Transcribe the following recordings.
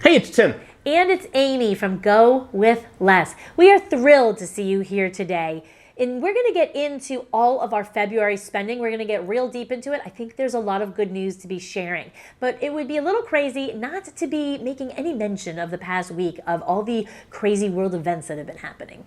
Hey, it's Tim. And it's Amy from GoWithLess. We are thrilled to see you here today. And we're going to get into all of our February spending. We're going to get real deep into it. I think there's a lot of good news to be sharing. But it would be a little crazy not to be making any mention of the past week of all the crazy world events that have been happening.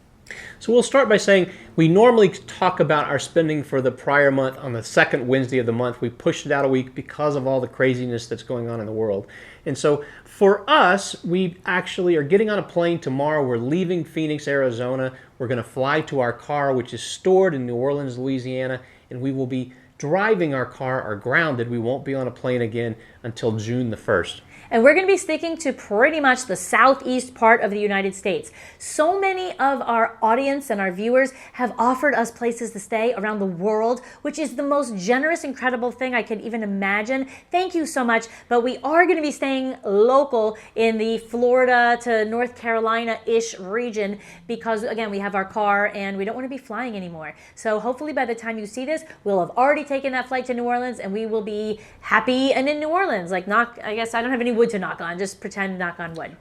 So we'll start by saying we normally talk about our spending for the prior month on the second Wednesday of the month. We pushed it out a week because of all the craziness that's going on in the world. And so for us, we actually are getting on a plane tomorrow. We're leaving Phoenix, Arizona. We're going to fly to our car, which is stored in New Orleans, Louisiana, and we will be driving our car or grounded. We won't be on a plane again until June the 1st. And we're going to be sticking to pretty much the southeast part of the United States. So many of our audience and our viewers have offered us places to stay around the world, which is the most generous, incredible thing I could even imagine. Thank you so much. But we are going to be staying local in the Florida to North Carolina-ish region because, again, we have our car and we don't want to be flying anymore. So hopefully by the time you see this, we'll have already taken that flight to New Orleans and we will be happy and in New Orleans. Like, I guess I don't have any wood to knock on, just pretend knock on wood.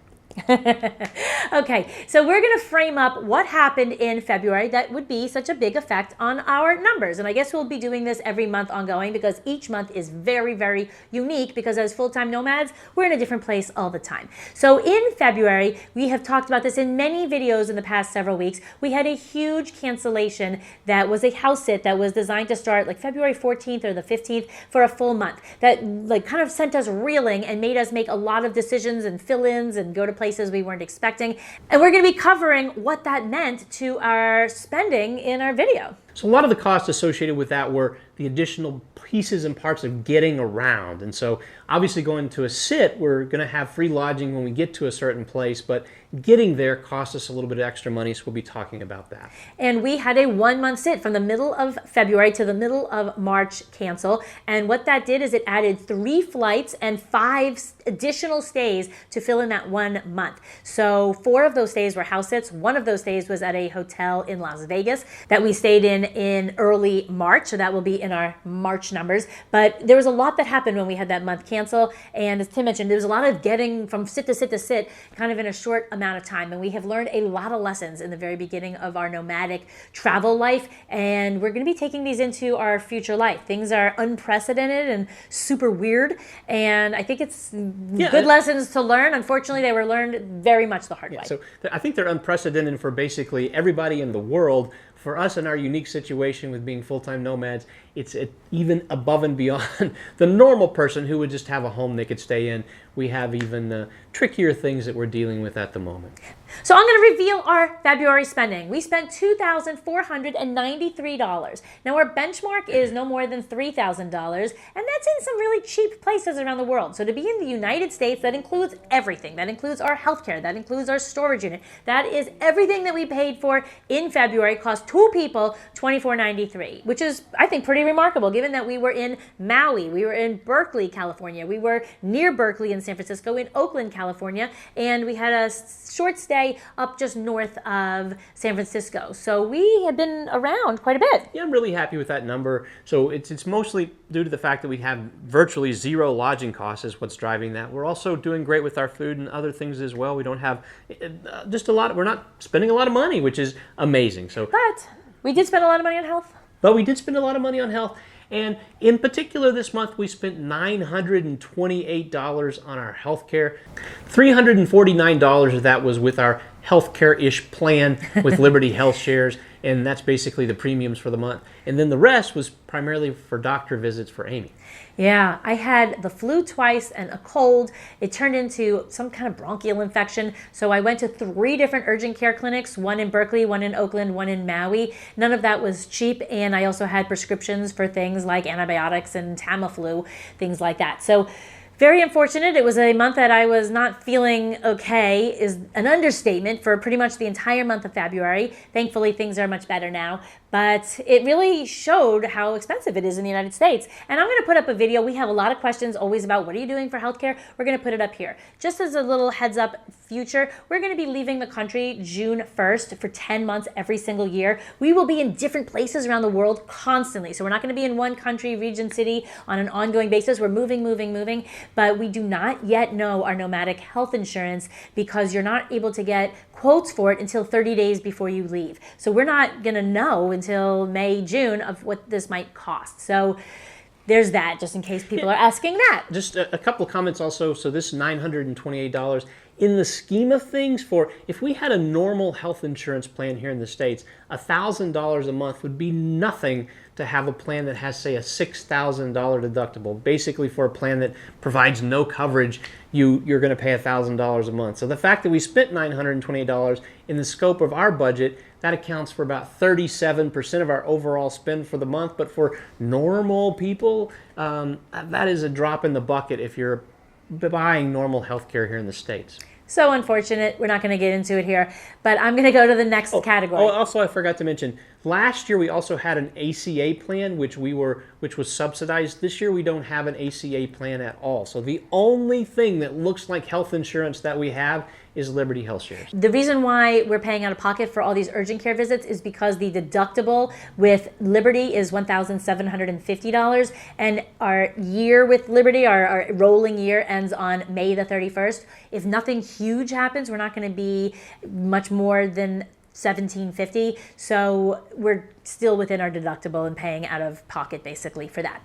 Okay, so we're going to frame up what happened in February that would be such a big effect on our numbers. And I guess we'll be doing this every month ongoing because each month is very, very unique because as full-time nomads, we're in a different place all the time. So in February, we have talked about this in many videos in the past several weeks. We had a huge cancellation that was a house sit that was designed to start like February 14th or the 15th for a full month. That like kind of sent us reeling and made us make a lot of decisions and fill-ins and go to places we weren't expecting. And we're going to be covering what that meant to our spending in our video. So a lot of the costs associated with that were the additional pieces and parts of getting around. And so obviously going to a sit, we're going to have free lodging when we get to a certain place, but getting there cost us a little bit of extra money, so we'll be talking about that. And we had a 1-month sit from the middle of February to the middle of March cancel. And what that did is it added 3 flights and 5 additional stays to fill in that 1 month. So 4 of those stays were house sits. 1 of those stays was at a hotel in Las Vegas that we stayed in early March. So that will be in our March numbers. But there was a lot that happened when we had that month cancel. And as Tim mentioned, there was a lot of getting from sit to sit to sit kind of in a short amount of time. And we have learned a lot of lessons in the very beginning of our nomadic travel life. And we're going to be taking these into our future life. Things are unprecedented and super weird. And I think it's good lessons to learn. Unfortunately, they were learned very much the hard way. So I think they're unprecedented for basically everybody in the world. For us in our unique situation with being full-time nomads, it's even above and beyond the normal person who would just have a home they could stay in. We have even trickier things that we're dealing with at the moment. So I'm going to reveal our February spending. We spent $2,493. Now our benchmark is no more than $3,000, and that's in some really cheap places around the world. So to be in the United States, that includes everything. That includes our healthcare. That includes our storage unit. That is everything that we paid for in February. Cost 2 people $24.93, which is, I think, pretty remarkable given that we were in Maui, we were in Berkeley, California, we were near Berkeley in San Francisco, in Oakland, California, and we had a short stay up just north of San Francisco. So we have been around quite a bit. Yeah, I'm really happy with that number. So it's mostly due to the fact that we have virtually 0 lodging costs is what's driving that. We're also doing great with our food and other things as well. We don't have just a lot. We're not spending a lot of money, which is amazing. So, but we did spend a lot of money on health. But we did spend a lot of money on health. And in particular this month, we spent $928 on our healthcare. $349 of that was with our healthcare-ish plan with Liberty Health Shares, and that's basically the premiums for the month. And then the rest was primarily for doctor visits for Amy. Yeah, I had the flu twice and a cold. It turned into some kind of bronchial infection. So I went to 3 different urgent care clinics, 1 in Berkeley, 1 in Oakland, 1 in Maui. None of that was cheap. And I also had prescriptions for things like antibiotics and Tamiflu, things like that. So very unfortunate. It was a month that I was not feeling okay, is an understatement for pretty much the entire month of February. Thankfully, things are much better now. But it really showed how expensive it is in the United States. And I'm going to put up a video. We have a lot of questions always about what are you doing for healthcare. We're going to put it up here. Just as a little heads up future, we're going to be leaving the country June 1st for 10 months every single year. We will be in different places around the world constantly. So we're not going to be in one country, region, city on an ongoing basis. We're moving. but we do not yet know our Nomadic health insurance because you're not able to get quotes for it until 30 days before you leave. So we're not going to know until May, June of what this might cost. So there's that, just in case people are asking that. Just a couple of comments also. So this $928, in the scheme of things, for if we had a normal health insurance plan here in the States, $1,000 a month would be nothing to have a plan that has, say, a $6,000 deductible. Basically, for a plan that provides no coverage, you're going to pay $1,000 a month. So the fact that we spent $928 in the scope of our budget, that accounts for about 37% of our overall spend for the month. But for normal people, that is a drop in the bucket if you're buying normal health care here in the States. So unfortunate. We're not going to get into it here, but I'm going to go to the next category. Oh, also, I forgot to mention, last year we also had an ACA plan, which was subsidized. This year we don't have an ACA plan at all. So the only thing that looks like health insurance that we have is Liberty Health Shares. The reason why we're paying out of pocket for all these urgent care visits is because the deductible with Liberty is $1,750, and our year with Liberty, our rolling year, ends on May the 31st. If nothing huge happens, we're not going to be much more than $1,750, so we're still within our deductible and paying out of pocket basically for that.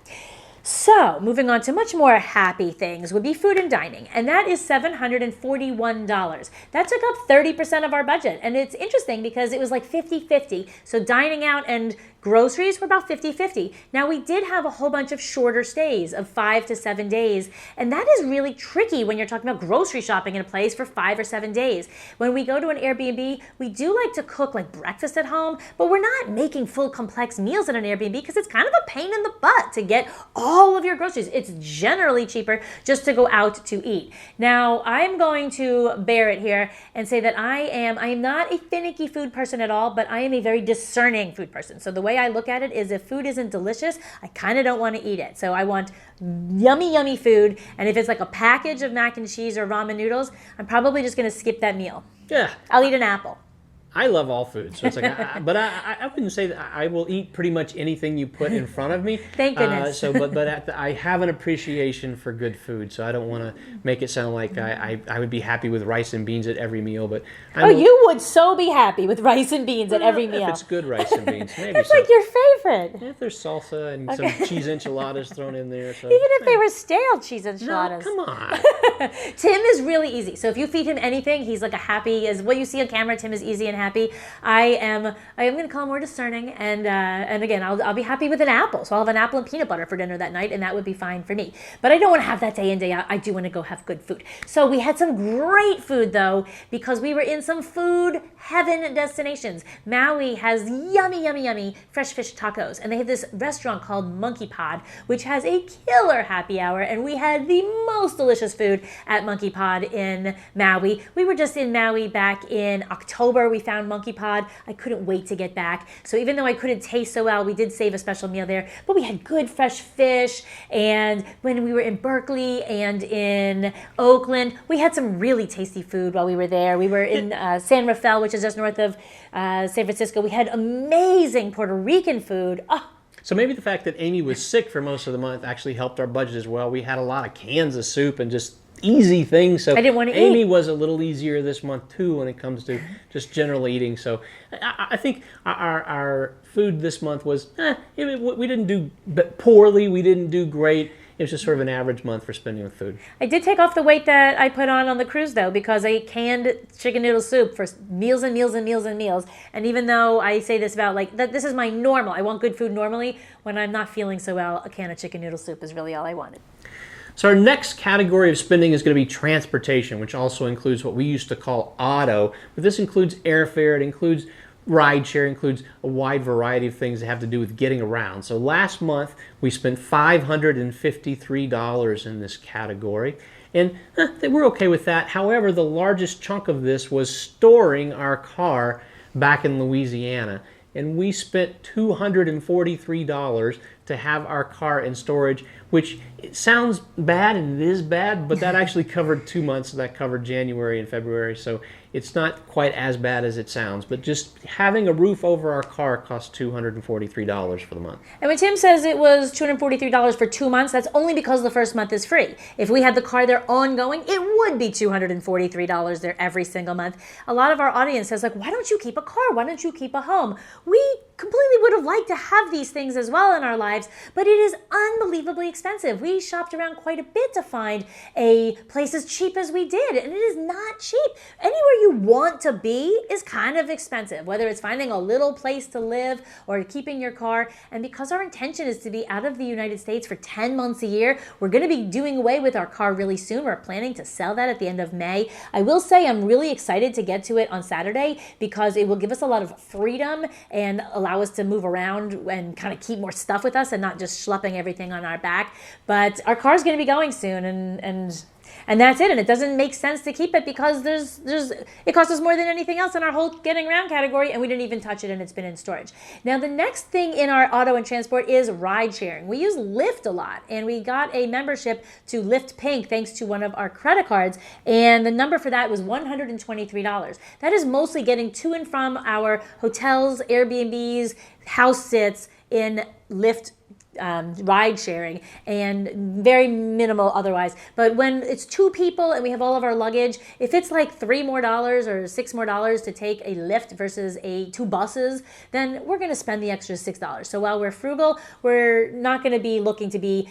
So, moving on to much more happy things would be food and dining, and that is $741. That took up 30% of our budget, and it's interesting because it was like 50-50. So dining out and groceries were about 50-50. Now, we did have a whole bunch of shorter stays of 5 to 7 days, and that is really tricky when you're talking about grocery shopping in a place for 5 or 7 days. When we go to an Airbnb, we do like to cook like breakfast at home, but we're not making full complex meals at an Airbnb because it's kind of a pain in the butt to get all of your groceries. It's generally cheaper just to go out to eat. Now, I'm going to bear it here and say that I am not a finicky food person at all, but I am a very discerning food person. So the way I look at it is if food isn't delicious, I kind of don't want to eat it. So I want yummy, yummy food. And if it's like a package of mac and cheese or ramen noodles, I'm probably just going to skip that meal. Yeah. I'll eat an apple. I love all food, so it's like, but I wouldn't say that I will eat pretty much anything you put in front of me. Thank goodness. But I have an appreciation for good food, so I don't want to make it sound like I would be happy with rice and beans at every meal. But you would so be happy with rice and beans at every meal. If it's good rice and beans, maybe. It's like your favorite. Yeah, if there's salsa and some cheese enchiladas thrown in there. So, even if they were stale cheese enchiladas. No, come on. Tim is really easy. So if you feed him anything, he's like a happy, as what you see on camera, Tim is easy and happy. I am going to call him more discerning, and again, I'll be happy with an apple. So I'll have an apple and peanut butter for dinner that night, and that would be fine for me. But I don't want to have that day in, day out. I do want to go have good food. So we had some great food, though, because we were in some food heaven destinations. Maui has yummy, yummy, yummy fresh fish tacos, and they have this restaurant called Monkey Pod, which has a killer happy hour, and we had the most delicious food at Monkey Pod in Maui. We were just in Maui back in October. We found Monkey Pod. I couldn't wait to get back. So even though I couldn't taste so well, we did save a special meal there, but we had good fresh fish. And when we were in Berkeley and in Oakland, we had some really tasty food while we were there. We were in San Rafael, which is just north of San Francisco. We had amazing Puerto Rican food. Oh. So maybe the fact that Amy was sick for most of the month actually helped our budget as well. We had a lot of cans of soup and just easy things. So I didn't want to Amy eat. was a little easier this month too when it comes to just general eating. So I think our food this month was, we didn't do poorly, we didn't do great. It was just sort of an average month for spending with food. I did take off the weight that I put on the cruise, though, because I canned chicken noodle soup for meals and meals and meals and meals. And even though I say this about, like, that this is my normal, I want good food normally, when I'm not feeling so well, a can of chicken noodle soup is really all I wanted. So our next category of spending is going to be transportation, which also includes what we used to call auto. But this includes airfare, it includes rideshare, includes a wide variety of things that have to do with getting around. So last month, we spent $553 in this category. And we're okay with that. However, the largest chunk of this was storing our car back in Louisiana. And we spent $243 to have our car in storage, which it sounds bad, and it is bad, but that actually covered 2 months. That covered January and February, so it's not quite as bad as it sounds. But just having a roof over our car costs $243 for the month. And when Tim says it was $243 for 2 months, that's only because the first month is free. If we had the car there ongoing, it would be $243 there every single month. A lot of our audience says, like, why don't you keep a car? Why don't you keep a home? We completely would have liked to have these things as well in our lives, but it is unbelievably expensive. We shopped around quite a bit to find a place as cheap as we did, and it is not cheap. Anywhere you want to be is kind of expensive, whether it's finding a little place to live or keeping your car. And because our intention is to be out of the United States for 10 months a year, we're going to be doing away with our car really soon. We're planning to sell that at the end of May. I will say I'm really excited to get to it on Saturday because it will give us a lot of freedom and allow us to move around and kind of keep more stuff with us and not just schlepping everything on our back. But our car's going to be going soon, and that's it. And it doesn't make sense to keep it because it costs us more than anything else in our whole getting around category, and we didn't even touch it, and it's been in storage. Now, the next thing in our auto and transport is ride sharing. We use Lyft a lot, and we got a membership to Lyft Pink thanks to one of our credit cards, and the number for that was $123. That is mostly getting to and from our hotels, Airbnbs, house sits in Lyft ride sharing, and very minimal otherwise. But when it's two people and we have all of our luggage, if it's like $3 more or $6 more to take a Lyft versus two buses, then we're going to spend the extra $6. So while we're frugal, we're not going to be looking to be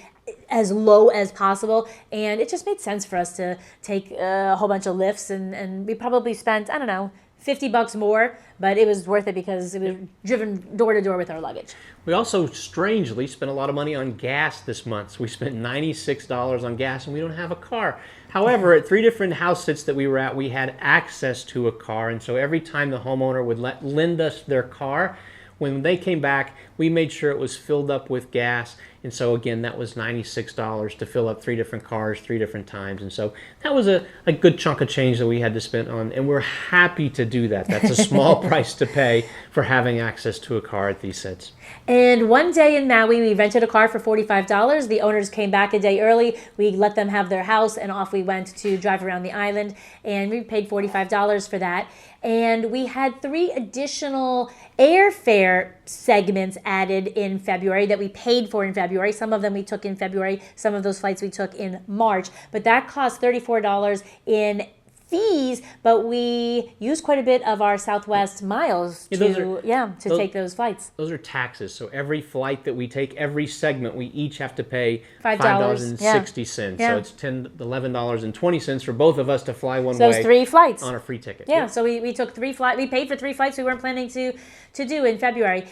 as low as possible, and it just made sense for us to take a whole bunch of Lyfts, and we probably spent, I don't know, $50 more, but it was worth it because it was driven door to door with our luggage. We also strangely spent a lot of money on gas this month. So we spent $96 on gas, and we don't have a car. However, at 3 different house sits that we were at, we had access to a car, and so every time the homeowner would lend us their car, when they came back, we made sure it was filled up with gas. And so again, that was $96 to fill up 3 different cars 3 different times. And so that was a good chunk of change that we had to spend on, and we're happy to do that. That's a small price to pay for having access to a car at these sits. And one day in Maui, we rented a car for $45. The owners came back a day early. We let them have their house, and off we went to drive around the island, and we paid $45 for that. And we had 3 additional airfare segments added in February that we paid for in February. Some of them we took in February. Some of those flights we took in March. But that cost $34 in fees, but we used quite a bit of our Southwest miles to take those flights. Those are taxes. So every flight that we take, every segment, we each have to pay $5.60. So it's $11.20 for both of us to fly one so way. Those 3 flights on a free ticket. Yeah. So we took 3 flights. We paid for 3 flights we weren't planning to do in February.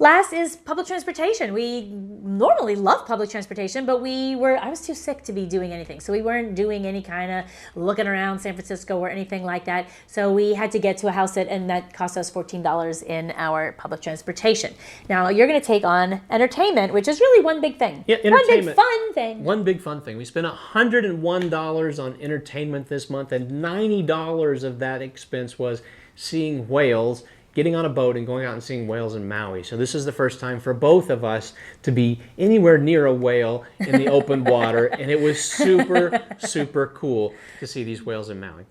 Last is public transportation. We normally love public transportation, but I was too sick to be doing anything. So we weren't doing any kind of looking around San Francisco or anything like that. So we had to get to a house sit, and that cost us $14 in our public transportation. Now you're going to take on entertainment, which is really one big thing. Yeah, entertainment. One big fun thing. One big fun thing. We spent $101 on entertainment this month, and $90 of that expense was seeing whales, getting on a boat and going out and seeing whales in Maui. So this is the first time for both of us to be anywhere near a whale in the open water, and it was super, super cool to see these whales in Maui.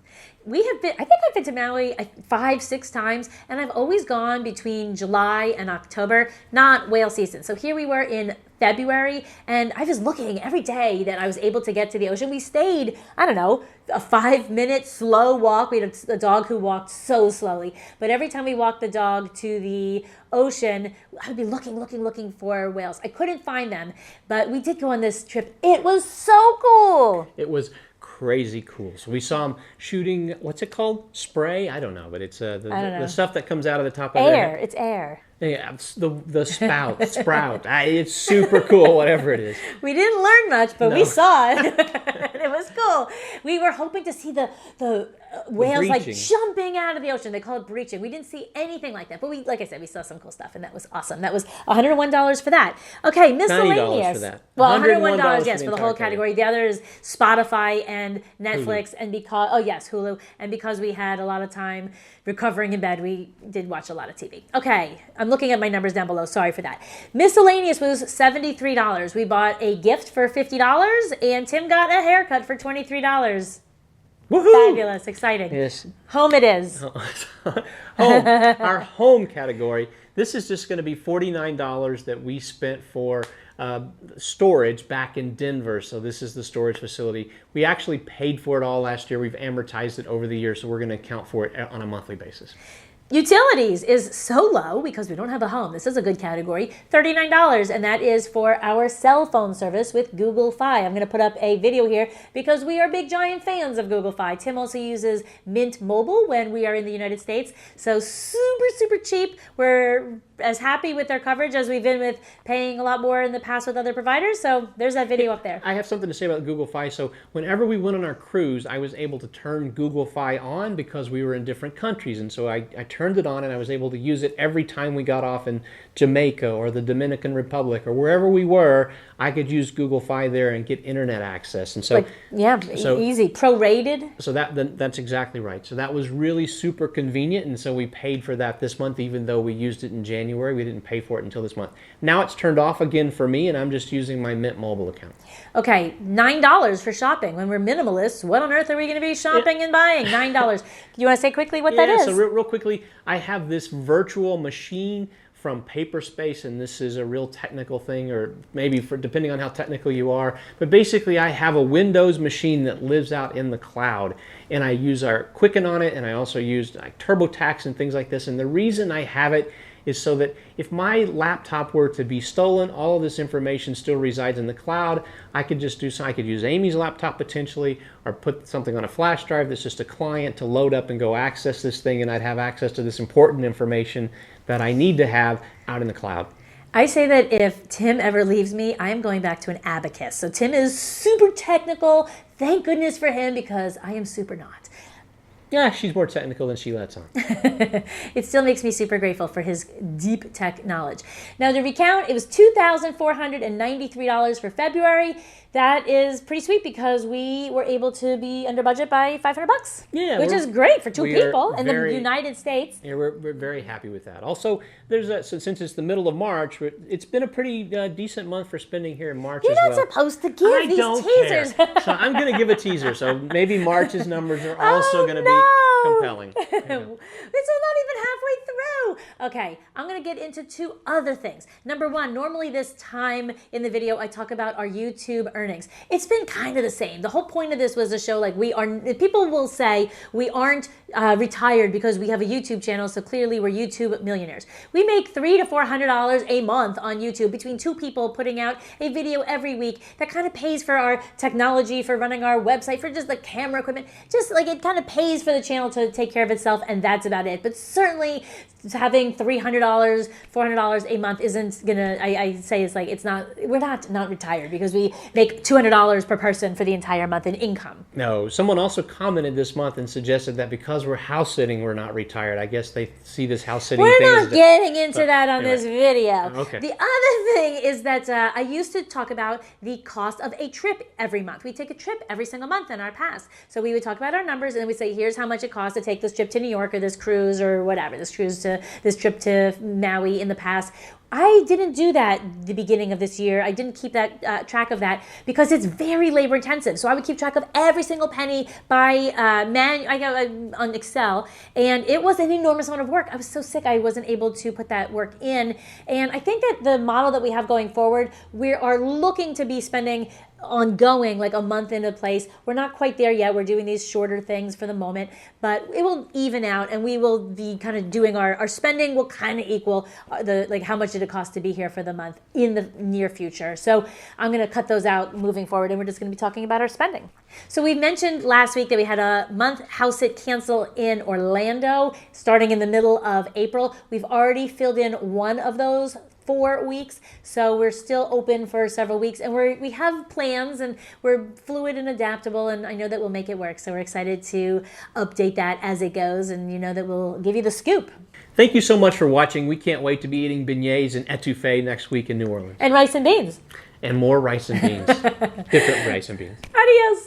I think I've been to Maui 5-6 times, and I've always gone between July and October, not whale season. So here we were in February, and I was looking every day that I was able to get to the ocean. We stayed, I don't know, a 5-minute slow walk. We had a dog who walked so slowly, but every time we walked the dog to the ocean, I would be looking for whales. I couldn't find them, but we did go on this trip. It was so cool. It was crazy cool. So we saw them shooting, what's it called? Spray? I don't know, but it's the stuff that comes out of the top of their head. It's air. Yeah, the sprout. It's super cool, whatever it is. We didn't learn much, but we saw it. It was cool. We were hoping to see the whales like jumping out of the ocean. They call it breaching. We didn't see anything like that, but like I said, we saw some cool stuff, and that was awesome. That was $101 for that. Okay, miscellaneous. $90 for that. Well, $101, yes, for the whole category. The other is Spotify and Netflix, and Hulu. And because we had a lot of time recovering in bed, we did watch a lot of TV. Okay, I'm I'm looking at my numbers down below. Sorry for that. Miscellaneous was $73. We bought a gift for $50, and Tim got a haircut for $23. Woohoo! Fabulous, exciting. Yes. Home it is. Home. Our home category. This is just going to be $49 that we spent for storage back in Denver. So this is the storage facility. We actually paid for it all last year. We've amortized it over the year, so we're going to account for it on a monthly basis. Utilities is so low because we don't have a home. This is a good category, $39, and that is for our cell phone service with Google Fi. I'm going to put up a video here because we are big giant fans of Google Fi. Tim also uses Mint Mobile when we are in the United States, so super cheap. We're as happy with their coverage as we've been with paying a lot more in the past with other providers, so there's that video up there. I have something to say about Google Fi. So whenever we went on our cruise, I was able to turn Google Fi on because we were in different countries, and so I turned it on and I was able to use it every time we got off in Jamaica or the Dominican Republic or wherever we were. I could use Google Fi there and get internet access, and so easy, prorated. So that's exactly right. So that was really super convenient, and so we paid for that this month, even though we used it in January. We didn't pay for it until this month. Now it's turned off again for me, and I'm just using my Mint Mobile account. Okay, $9 for shopping. When we're minimalists, what on earth are we going to be shopping and buying? $9. You want to say quickly what that is? So real quickly, I have this virtual machine from Paperspace, and this is a real technical thing, or maybe depending on how technical you are. But basically, I have a Windows machine that lives out in the cloud, and I use our Quicken on it, and I also use TurboTax and things like this. And the reason I have it is so that if my laptop were to be stolen, all of this information still resides in the cloud. I could just do I could use Amy's laptop potentially, or put something on a flash drive that's just a client to load up and go access this thing, and I'd have access to this important information that I need to have out in the cloud. I say that if Tim ever leaves me, I am going back to an abacus. So Tim is super technical. Thank goodness for him, because I am super not. Yeah, she's more technical than she lets on. It still makes me super grateful for his deep tech knowledge. Now, to recount, it was $2,493 for February. That is pretty sweet because we were able to be under budget by $500. Yeah, which is great for two people in the United States. Yeah, we're very happy with that. Also, so since it's the middle of March, it's been a pretty decent month for spending here in March as well. You're not supposed to give these teasers. So I'm going to give a teaser. So maybe March's numbers are also going to be compelling. It's not even halfway through. Okay, I'm going to get into two other things. Number one, normally this time in the video, I talk about our YouTube earnings. It's been kind of the same. The whole point of this was to show, like, people will say we aren't retired because we have a YouTube channel, so clearly we're YouTube millionaires. We make $300 to $400 a month on YouTube between two people putting out a video every week. That kind of pays for our technology, for running our website, for just the camera equipment. Just like it kind of pays for the channel to take care of itself, and that's about it. But certainly having $300, $400 a month isn't gonna, I say it's like, we're not retired because we make $200 per person for the entire month in income. No, someone also commented this month and suggested that because we're house sitting, we're not retired. I guess they see this house sitting thing. We're not getting into that on this video. Okay. The other thing is that I used to talk about the cost of a trip every month. We take a trip every single month in our past. So we would talk about our numbers and we'd say, here's how much it costs to take this trip to New York, or this cruise, or whatever, this trip to Maui in the past. I didn't do that the beginning of this year. I didn't keep that track of that because it's very labor intensive. So I would keep track of every single penny by on Excel, and it was an enormous amount of work. I was so sick I wasn't able to put that work in. And I think that the model that we have going forward, we are looking to be spending ongoing, like a month into place. We're not quite there yet. We're doing these shorter things for the moment, but it will even out, and we will be kind of doing our spending will kind of equal how much did it cost to be here for the month in the near future. So I'm going to cut those out moving forward, and we're just going to be talking about our spending. So we mentioned last week that we had a month house sit cancel in Orlando starting in the middle of April. We've already filled in one of those 4 weeks, so we're still open for several weeks, and we have plans, and we're fluid and adaptable, and I know that we'll make it work. So we're excited to update that as it goes, and you know that we'll give you the scoop. Thank you so much for watching. We can't wait to be eating beignets and etouffee next week in New Orleans. And rice and beans. And more rice and beans. Different rice and beans. Adios.